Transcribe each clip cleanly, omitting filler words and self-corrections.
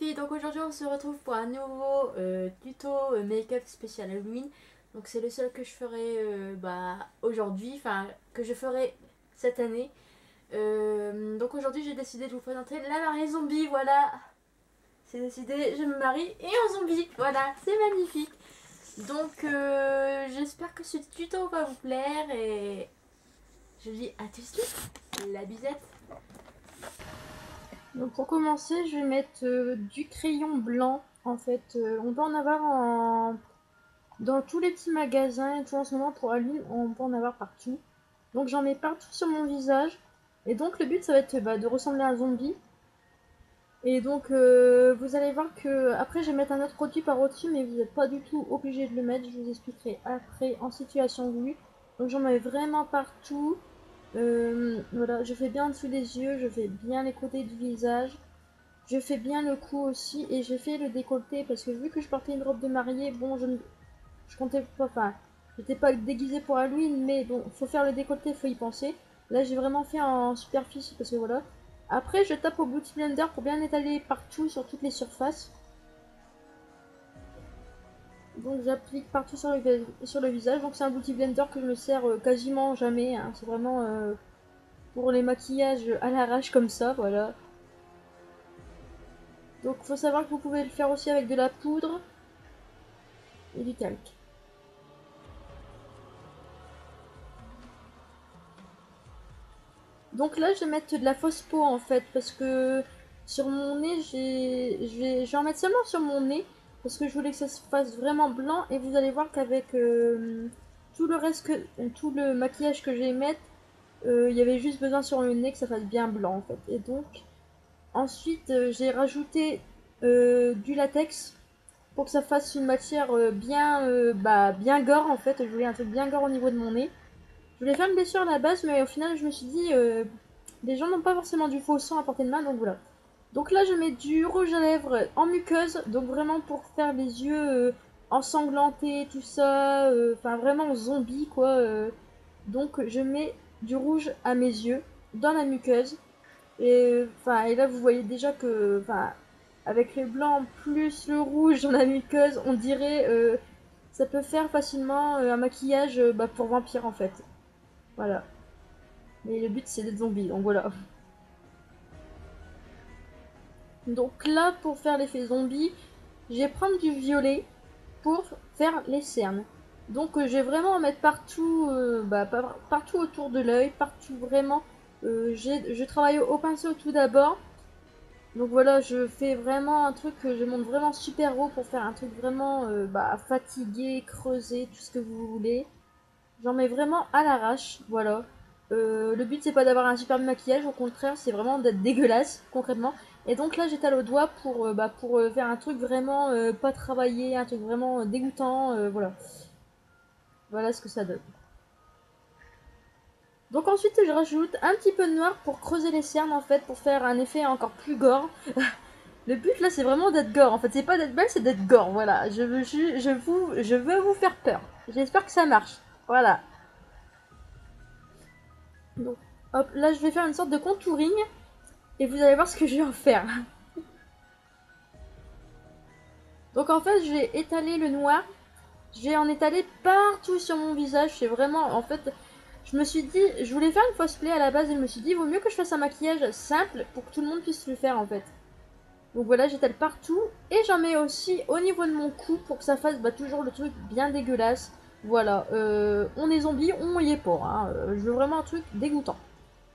zombies, donc aujourd'hui on se retrouve pour un nouveau tuto make-up spécial Halloween. Donc c'est le seul que je ferai aujourd'hui, enfin que je ferai cette année. Donc aujourd'hui j'ai décidé de vous présenter la mariée zombie, voilà. C'est décidé, je me marie et en zombie, voilà, c'est magnifique. Donc j'espère que ce tuto va vous plaire et je vous dis à tout de suite, la bisette. Donc pour commencer, je vais mettre du crayon blanc. En fait, on peut en avoir dans tous les petits magasins et tout en ce moment pour Halloween, on peut en avoir partout. Donc j'en mets partout sur mon visage. Et donc le but ça va être de ressembler à un zombie. Et donc vous allez voir que après je vais mettre un autre produit par-dessus, mais vous n'êtes pas du tout obligé de le mettre. Je vous expliquerai après en situation voulue. Donc j'en mets vraiment partout. Voilà, je fais bien en dessous des yeux, je fais bien les côtés du visage. Je fais bien le cou aussi et j'ai fait le décolleté parce que vu que je portais une robe de mariée, bon, je comptais pas, enfin, j'étais pas déguisée pour Halloween, mais bon, faut faire le décolleté, faut y penser. Là, j'ai vraiment fait en superficie parce que voilà. Après, je tape au Beauty Blender pour bien étaler partout sur toutes les surfaces. Donc, j'applique partout sur le visage. Donc, c'est un Beauty Blender que je me sers quasiment jamais, hein. C'est vraiment pour les maquillages à l'arrache comme ça, voilà. Donc, faut savoir que vous pouvez le faire aussi avec de la poudre et du calque. Donc là, je vais mettre de la fausse peau en fait, parce que sur mon nez, je vais en mettre seulement sur mon nez, parce que je voulais que ça se fasse vraiment blanc, et vous allez voir qu'avec tout le reste, tout le maquillage que je vais mettre, il y avait juste besoin sur le nez que ça fasse bien blanc en fait. Et donc, ensuite, j'ai rajouté du latex pour que ça fasse une matière bien gore en fait. Je voulais un truc bien gore au niveau de mon nez. Je voulais faire une blessure à la base, mais au final, je me suis dit, les gens n'ont pas forcément du faux sang à portée de main, donc voilà. Donc là, je mets du rouge à lèvres en muqueuse, donc vraiment pour faire les yeux ensanglantés, tout ça, enfin vraiment zombie quoi. Donc je mets du rouge à mes yeux dans la muqueuse. Et là, vous voyez déjà que, enfin, avec le blanc plus le rouge dans la muqueuse, on dirait, ça peut faire facilement un maquillage pour vampire en fait. Voilà. Mais le but c'est d'être zombie, donc voilà. Donc là, pour faire l'effet zombie, je vais prendre du violet pour faire les cernes. Donc je vais vraiment en mettre partout, partout autour de l'œil, partout vraiment. Je travaille au pinceau tout d'abord. Donc voilà, je fais vraiment un truc que je monte vraiment super haut pour faire un truc vraiment fatigué, creusé, tout ce que vous voulez. J'en mets vraiment à l'arrache, voilà. Le but c'est pas d'avoir un super maquillage, au contraire c'est vraiment d'être dégueulasse concrètement. Et donc là j'étale au doigt pour faire un truc vraiment pas travaillé, un truc vraiment dégoûtant, voilà. Voilà ce que ça donne. Donc ensuite je rajoute un petit peu de noir pour creuser les cernes en fait, pour faire un effet encore plus gore. Le but là c'est vraiment d'être gore, en fait c'est pas d'être belle, c'est d'être gore, voilà. Je veux vous faire peur. J'espère que ça marche, voilà. Donc hop, là je vais faire une sorte de contouring. Et vous allez voir ce que je vais en faire. Donc en fait, je vais étaler le noir. Je vais en étaler partout sur mon visage. C'est vraiment, en fait, je me suis dit, je voulais faire une cosplay à la base et je me suis dit, vaut mieux que je fasse un maquillage simple pour que tout le monde puisse le faire en fait. Donc voilà, j'étale partout. Et j'en mets aussi au niveau de mon cou pour que ça fasse toujours le truc bien dégueulasse. Voilà, on est zombie, on y est pas. Hein. Je veux vraiment un truc dégoûtant.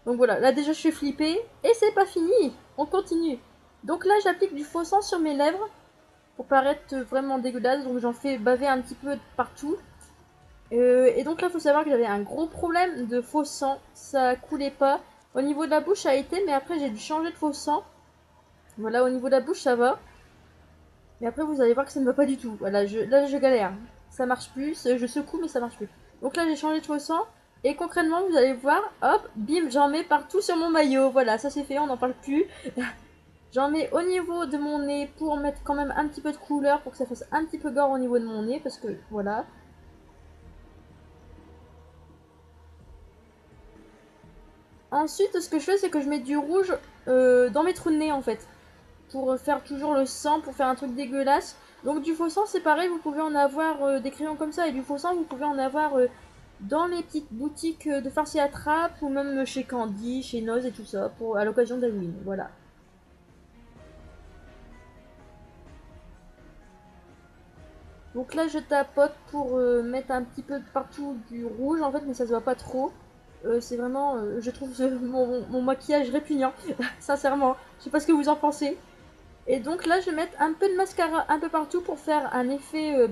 Donc voilà, là déjà je suis flippée. Et c'est pas fini, on continue. Donc là j'applique du faux sang sur mes lèvres pour paraître vraiment dégueulasse. Donc j'en fais baver un petit peu partout. Et donc là il faut savoir que j'avais un gros problème de faux sang. Ça coulait pas. Au niveau de la bouche ça a été, mais après j'ai dû changer de faux sang. Voilà, au niveau de la bouche ça va. Mais après vous allez voir que ça ne va pas du tout. Voilà, là je galère. Ça marche plus, je secoue mais ça marche plus. Donc là j'ai changé de faux sang. Et concrètement, vous allez voir, hop, bim, j'en mets partout sur mon maillot. Voilà, ça c'est fait, on n'en parle plus. J'en mets au niveau de mon nez pour mettre quand même un petit peu de couleur, pour que ça fasse un petit peu gore au niveau de mon nez, parce que voilà. Ensuite, ce que je fais, c'est que je mets du rouge dans mes trous de nez en fait. pour faire toujours le sang, pour faire un truc dégueulasse. Donc du faux sang c'est pareil, vous pouvez en avoir des crayons comme ça, et du faux sang vous pouvez en avoir dans les petites boutiques de farci à trappe, ou même chez Candy, chez Noz et tout ça, pour, à l'occasion d'Halloween, voilà. Donc là je tapote pour mettre un petit peu partout du rouge en fait, mais ça se voit pas trop. C'est vraiment, je trouve mon maquillage répugnant, sincèrement. Je sais pas ce que vous en pensez. Et donc là je vais mettre un peu de mascara un peu partout pour faire un effet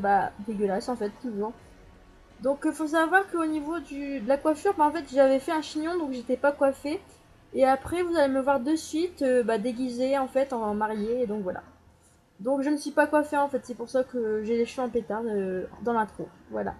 dégueulasse en fait, toujours. Donc il faut savoir qu'au niveau de la coiffure, en fait j'avais fait un chignon donc j'étais pas coiffée. Et après vous allez me voir de suite déguisée en fait en mariée, et donc voilà. Donc je ne suis pas coiffée en fait, c'est pour ça que j'ai les cheveux en pétard dans l'intro, voilà.